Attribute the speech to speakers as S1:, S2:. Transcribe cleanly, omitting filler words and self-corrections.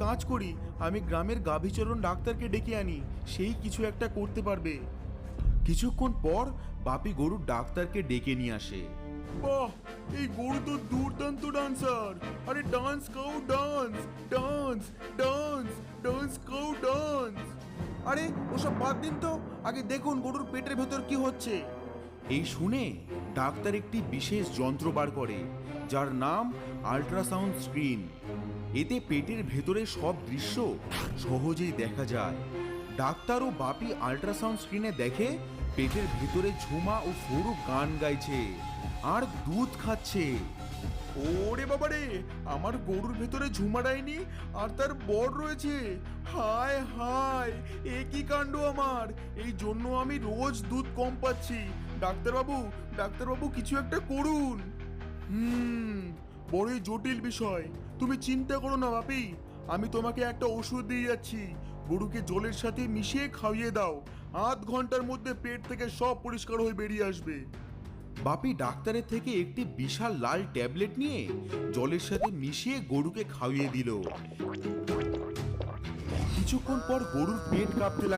S1: কাজ করি, আমি গ্রামের গাভীচরণ ডাক্তারকে ডেকে আনি, সেই কিছু একটা করতে পারবে। কিছুক্ষণ পর বাপি গরুর ডাক্তারকে ডেকে নিয়ে আসে। বাহ, এই গরু তো দুর্দান্ত ডান্সার। আরে dance cow dance, dance dance dance cow dance. আরে ওসব বাদ দিন তো, আগে দেখুন গরুর পেটের ভেতর কি হচ্ছে। এই শুনে ডাক্তার একটি বিশেষ যন্ত্র বার করে, যার নাম আল্ট্রাসাউন্ড স্ক্রিন। এতে পেটের ভেতরে সব দৃশ্য সহজেই দেখা যায়। ডাক্তার ও বাপি আল্ট্রাসাউন্ড স্ক্রিনে দেখে পেটের ভেতরে ঝুমা ও সরু গান গাইছে আর দুধ খাচ্ছে। ওরে বাবারে, আমার গরুর ভেতরে ঝুমা ডাইনি আর তার বর রয়েছে। হায় হায়, এ কি কাণ্ড আমার! এই জন্য আমি রোজ দুধ কম পাচ্ছি। ডাক্তারবাবু কিছু একটা করুন। বড়ই জটিল বিষয়। তুমি চিন্তা করো না বাপি, আমি তোমাকে একটা ওষুধ দিয়ে যাচ্ছি। গরুকে জলের সাথে মিশিয়ে খাইয়ে দাও, আধ ঘন্টার মধ্যে পেট থেকে সব পরিষ্কার হয়ে বেরিয়ে আসবে। বাপি ডাক্তারের থেকে একটি বিশাল লাল ট্যাবলেট নিয়ে জলের সাথে মিশিয়ে গরুকে খাইয়ে দিল। কিছুক্ষণ পর গরুর পেট কাঁপতে লাগলো।